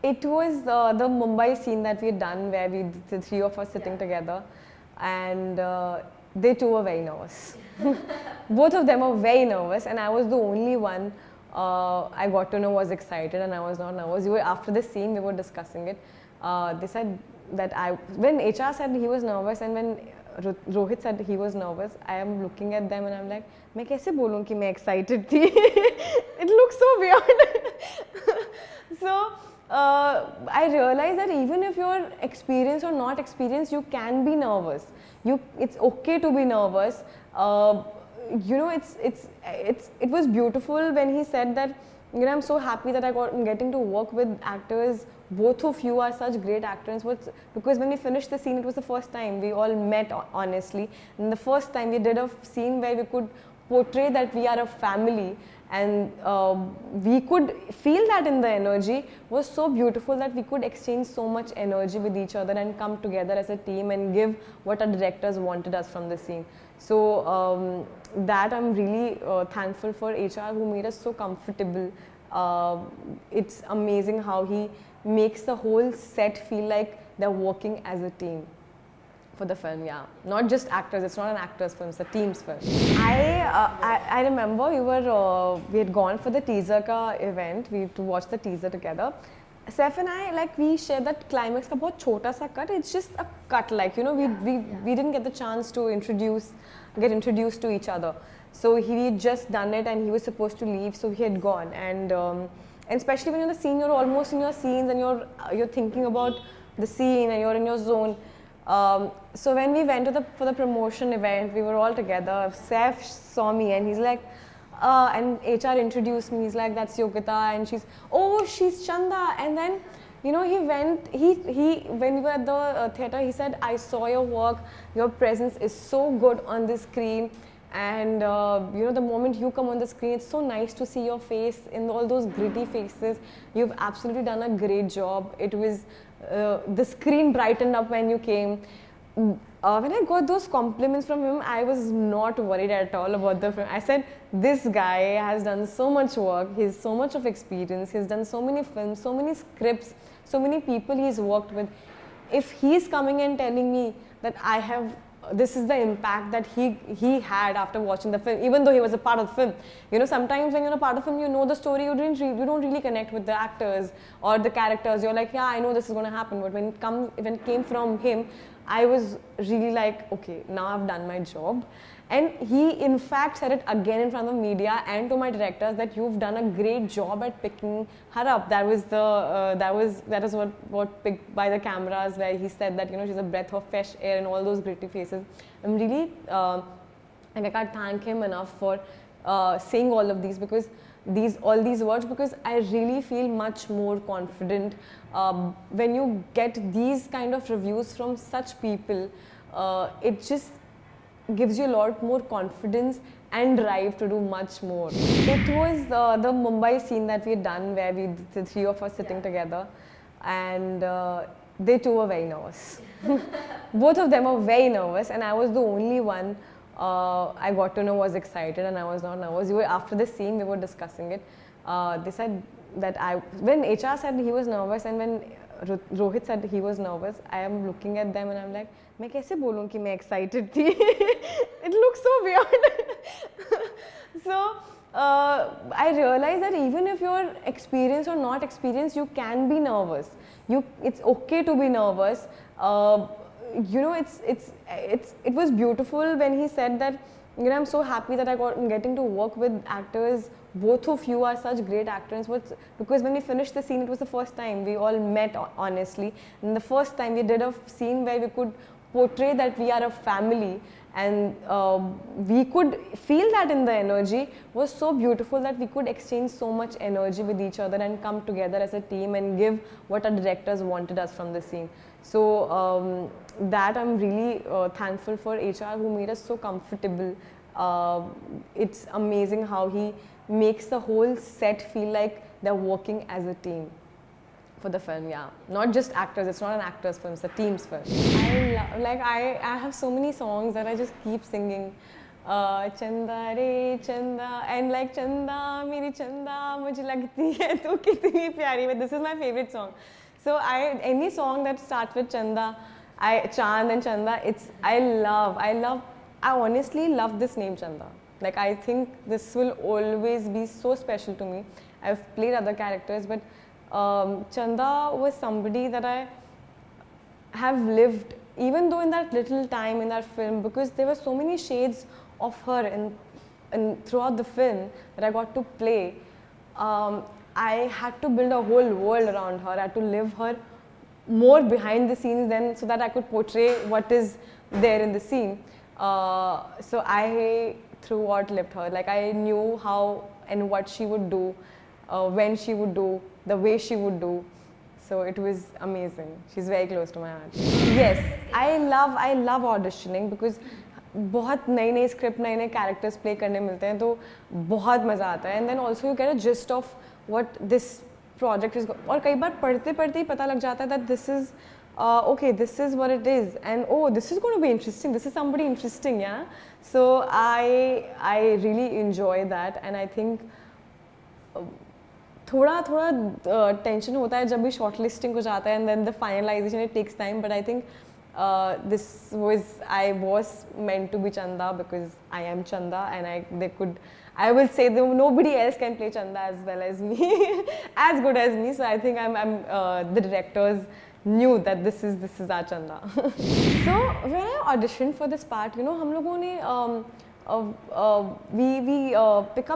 It was the Mumbai scene that we had done where the three of us sitting together, and they too were very nervous. Both of them were very nervous, and I was the only one I got to know was excited, and I was not nervous. After the scene, we were discussing it. They said that when HR said he was nervous, and when Rohit said he was nervous, I am looking at them and I'm like, मैं कैसे बोलूँ कि मैं excited थी? It looks so weird. So I realized that even if you're experienced or not experienced, you can be nervous. It's okay to be nervous. It was beautiful when he said that, I'm so happy that I'm getting to work with actors. Both of you are such great actors. Because when we finished the scene, it was the first time we all met, honestly. And the first time we did a scene where we could portray that we are a family, and we could feel that in the energy was so beautiful that we could exchange so much energy with each other and come together as a team and give what our directors wanted us from the scene. So that I'm really thankful for HR, who made us so comfortable. It's amazing how he makes the whole set feel like they're working as a team for the film. Yeah, not just actors. It's not an actors film. It's a team's film. I remember we had gone for the teaser ka event. We to watch the teaser together. Saif and I, we shared that climax ka bahut chota sa cut. It's just a cut, we didn't get the chance to get introduced to each other. So he just done it and he was supposed to leave, so he had gone. And especially when you're in the scene, you're almost in your scenes and you're thinking about the scene and you're in your zone. So when we went for the promotion event, we were all together. Saif saw me and he's like, and HR introduced me. He's like, that's Yogita, and she's Chanda. And then, he when we were at the theatre, he said, I saw your work. Your presence is so good on the screen. And the moment you come on the screen, it's so nice to see your face in all those gritty faces. You've absolutely done a great job. It was the screen brightened up when you came. When I got those compliments from him, I was not worried at all about the film. I said, this guy has done so much work. He has so much of experience. He's done so many films, so many scripts, so many people he's worked with. If he's coming and telling me that this is the impact that he had after watching the film, even though he was a part of the film. Sometimes when you're a part of the film, you know the story, you don't really connect with the actors or the characters. You're like, yeah, I know this is going to happen. But when it came from him, I was really like, okay, now I've done my job. And he in fact said it again in front of media and to my directors that you've done a great job at picking her up. That is what picked by the cameras, where he said that she's a breath of fresh air and all those gritty faces. I'm really and I can't thank him enough for saying all of these, because all these words, because I really feel much more confident when you get these kind of reviews from such people. It just gives you a lot more confidence and drive to do much more. It was the Mumbai scene that we had done where the three of us sitting together, and they too were very nervous. Both of them were very nervous, and I was the only one I got to know was excited, and I was not nervous. After the scene, we were discussing it. They said that when HR said he was nervous, and when Rohit said he was nervous, I am looking at them and I'm like, मैं कैसे बोलूँ कि मैं excited थी? It looks so weird. So I realized that even if you're experienced or not experienced, you can be nervous. It's okay to be nervous. It was beautiful when he said that, I'm so happy that I'm getting to work with actors. Both of you are such great actors. Because when we finished the scene, it was the first time we all met, honestly. And the first time we did a scene where we could portray that we are a family, and we could feel that in the energy was so beautiful that we could exchange so much energy with each other and come together as a team and give what our directors wanted us from the scene. So that I'm really thankful for HR, who made us so comfortable. It's amazing how he makes the whole set feel like they're working as a team for the film. Yeah, not just actors. It's not an actors film. It's a team's film. I have so many songs that I just keep singing. चंदा रे चंदा and like चंदा मेरी चंदा मुझे लगती है तू कितनी प्यारी. But this is my favorite song. So any song that starts with Chanda, Chand and Chanda, I honestly love this name Chanda. Like I think this will always be so special to me. I've played other characters, but Chanda was somebody that I have lived, even though in that little time in that film, because there were so many shades of her in throughout the film that I got to play. I had to build a whole world around her. I had to live her more behind the scenes then, so that I could portray what is there in the scene. So I throughout lived her. Like I knew how and what she would do, when she would do, the way she would do. So it was amazing. She's very close to my heart. Yes, I love auditioning because बहुत नई नई script नए नए characters play करने मिलते हैं तो बहुत मज़ा आता है. And then also you get a gist of what this project is. और कई बार पढ़ते पढ़ते ही पता लग जाता है that this is okay, this is what it is, and oh, this is going to be interesting, this is somebody interesting, yeah. So I really enjoy that, and I think थोड़ा थोड़ा टेंशन होता है जब भी short listing हो जाता है, and then the finalisation it takes time. But I think this was meant to be Chanda because I am Chanda, and I will say that nobody else can play Chanda as well as me, as good as me. So I think the directors knew that this is our Chanda. So when I auditioned for this part, you know, हम लोगों ने we pick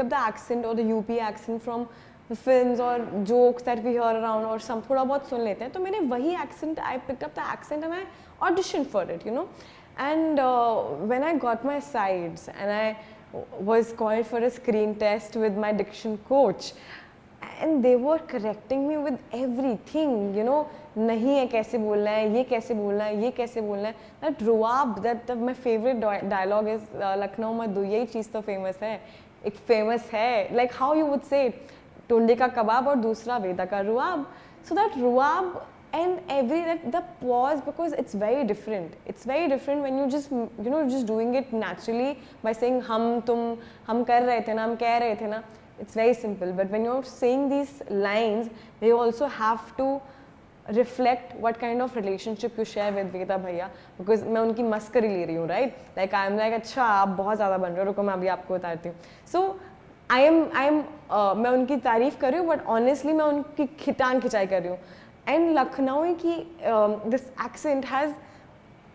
up the accent or the UP accent from the films or jokes that we hear around or some थोड़ा बहुत सुन लेते हैं. तो मैंने वही accent, I picked up the accent and I auditioned for it, you know. And when I got my sides and I was called for a screen test with my diction coach, and they were correcting me with everything, you know. नहीं है कैसे बोलना है, ये कैसे बोलना है, ये कैसे बोलना है. That रुआब, my favorite dialogue is Lucknow मधु, यही चीज़ तो famous है, एक famous है, like how you would say it, Tunday का कबाब और दूसरा वेदा का रुआब. So that रुआब and the pause, because it's very different. It's very different when you just, you know, just doing it naturally by saying हम तुम, हम कर रहे थे ना, हम कह रहे थे ना. It's very simple. But when you're saying these lines, they also have to reflect what kind of relationship you share with Veda भैया, because मैं उनकी मस्करी ले रही हूँ, right? Like I'm like, अच्छा आप बहुत ज़्यादा बन रहे हो, रुको मैं अभी आपको बताती हूँ. So मैं उनकी तारीफ कर रही हूँ, but honestly मैं उनकी खिटान खिंचाई कर रही हूँ. And लखनऊ की this accent has,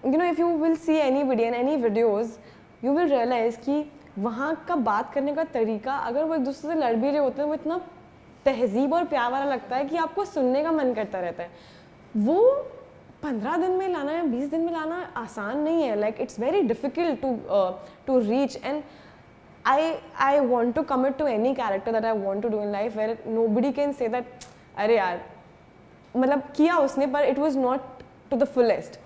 you know, if you will see anybody in any videos, you will realize कि वहाँ का बात करने का तरीका, अगर वो एक दूसरे से लड़ भी रहे होते हैं, वो इतना तहजीब और प्यार वाला लगता है कि आपको सुनने का मन करता रहता है. वो 15 दिन में लाना या 20 दिन में लाना आसान नहीं है. Like it's very difficult to reach. And I want to commit to any character that I want to do in life where nobody can say that अरे यार मतलब किया उसने पर it was not to the fullest.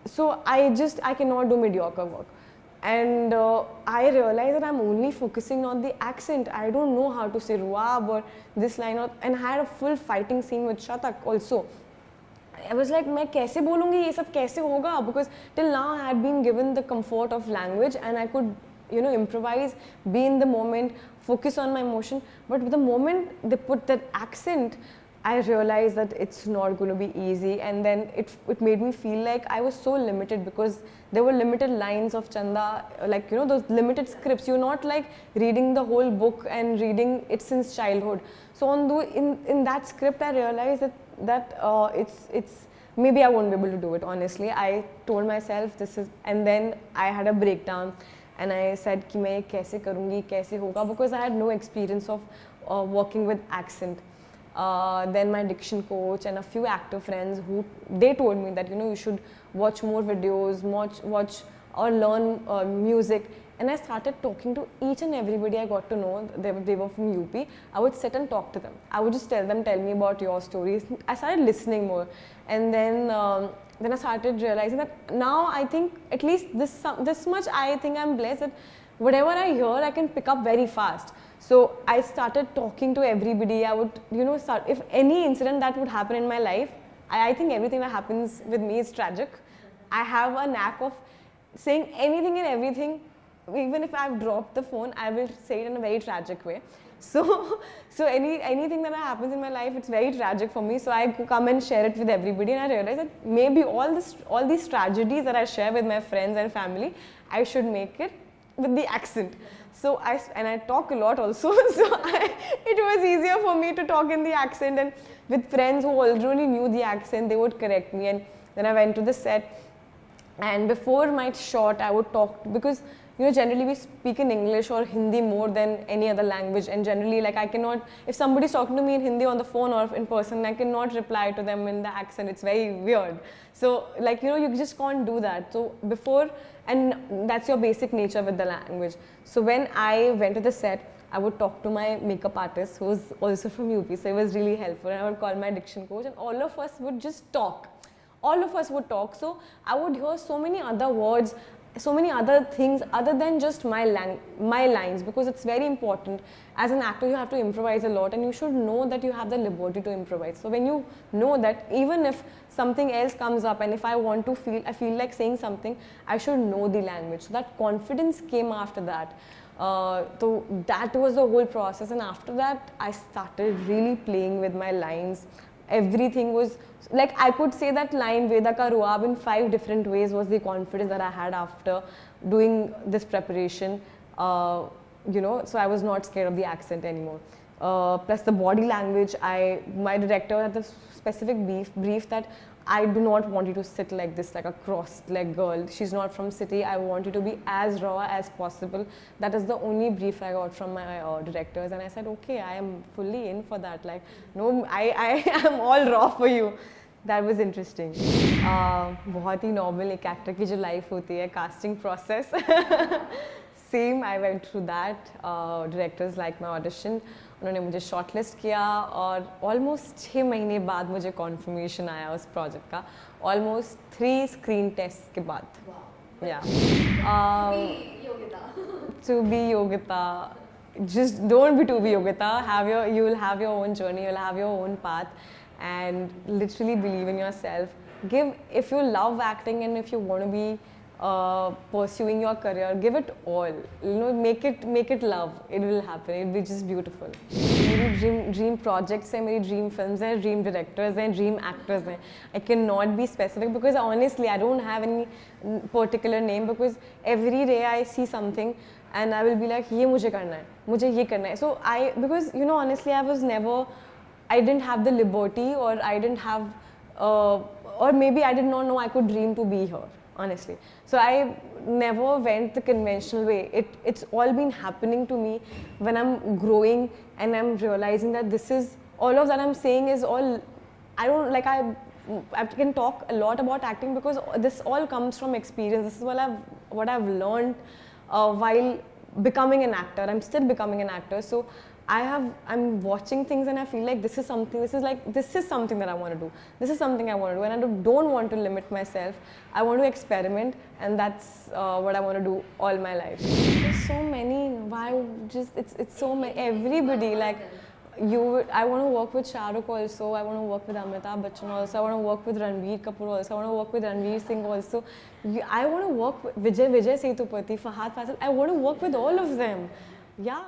So I cannot do mediocre work. And I realized that I'm only focusing on the accent. I don't know how to say ruab or this line, and I had a full fighting scene with Shatak also. I was like, मैं कैसे बोलूँगी ये सब कैसे होगा? Because till now I had been given the comfort of language and I could, you know, improvise, be in the moment, focus on my emotion. But the moment they put that accent, I realized that it's not going to be easy, and then it made me feel like I was so limited because there were limited lines of Chanda, like, you know, those limited scripts. You're not like reading the whole book and reading it since childhood. So in that script, I realized that it's maybe I won't be able to do it. Honestly, I told myself this is, and then I had a breakdown, and I said कि मैं कैसे करूँगी, कैसे होगा, because I had no experience of working with accent. Then my diction coach and a few actor friends they told me that, you know, you should watch more videos, watch or learn music. And I started talking to each and everybody I got to know. They were from UP. I would sit and talk to them. I would just tell me about your stories. I started listening more, and then I started realizing that now I think at least this much I think I'm blessed that whatever I hear I can pick up very fast. So I started talking to everybody. I would, you know, if any incident that would happen in my life, I think everything that happens with me is tragic. I have a knack of saying anything and everything. Even if I've dropped the phone, I will say it in a very tragic way. So, so anything that happens in my life, it's very tragic for me. So I come and share it with everybody, and I realize that maybe all these tragedies that I share with my friends and family, I should make it with the accent. So I talk a lot also. So it was easier for me to talk in the accent, and with friends who already knew the accent, they would correct me. And then I went to the set, and before my shot, I would talk, because generally we speak in English or Hindi more than any other language, and generally, like, I cannot, if somebody's talking to me in Hindi on the phone or in person, I cannot reply to them in the accent. It's very weird. So, like, you just can't do that. So before, and that's your basic nature with the language. So when I went to the set, I would talk to my makeup artist, who was also from UP, so it was really helpful. And I would call my diction coach, and all of us would just talk. All of us would talk. So I would hear so many other words, so many other things other than just my lines, because it's very important. As an actor, you have to improvise a lot, and you should know that you have the liberty to improvise. So when you know that, even if something else comes up, and if I feel like saying something, I should know the language. So that confidence came after that. So that was the whole process, and after that, I started really playing with my lines. Everything was like, I could say that line Veda ka ruab in 5 different ways was the confidence that I had after doing this preparation. So I was not scared of the accent anymore. Plus the body language, my director had the specific brief that I do not want you to sit like this, like a crossed-leg girl. She's not from city. I want you to be as raw as possible. That is the only brief I got from my directors, and I said, okay, I am fully in for that. Like, no, I am all raw for you. That was interesting. बहुत ही normal एक actor की जो life होती है, casting process. Same, I went through that. Directors liked my audition. उन्होंने मुझे shortlist किया, और almost 6 महीने बाद मुझे confirmation आया उस project का. Almost 3 screen tests के बाद. Wow. Yeah. To be Yogita. Just don't be to be Yogita. You will have your own journey. You will have your own path, and literally believe in yourself. If you love acting and if you want to be pursuing your career, give it all. Make it love. It will happen. It will be just beautiful. मेरी dream projects हैं, मेरी dream films हैं, dream directors हैं, dream actors हैं. I cannot be specific, because honestly I don't have any particular name, because every day I see something and I will be like, ये मुझे करना है, मुझे ये करना है. So because honestly I didn't have the liberty, or I didn't have, or maybe I did not know I could dream to be here, honestly. So I never went the conventional way. It's all been happening to me when I'm growing, and I'm realizing that all of that I'm saying is all, I can talk a lot about acting, because this all comes from experience. This is what I've learned while becoming an actor. I'm still becoming an actor. So I'm watching things, and I feel like this is something that I want to do. This is something I want to do, and I don't want to limit myself. I want to experiment, and that's what I want to do all my life. There's so many. It's so many. Everybody, like, I want to work with Shah Rukh also. I want to work with Amitabh Bachchan also. I want to work with Ranbir Kapoor also. I want to work with Ranveer Singh also. I want to work with Vijay Sethupathi, Fahad Faasil. I want to work with all of them. Yeah.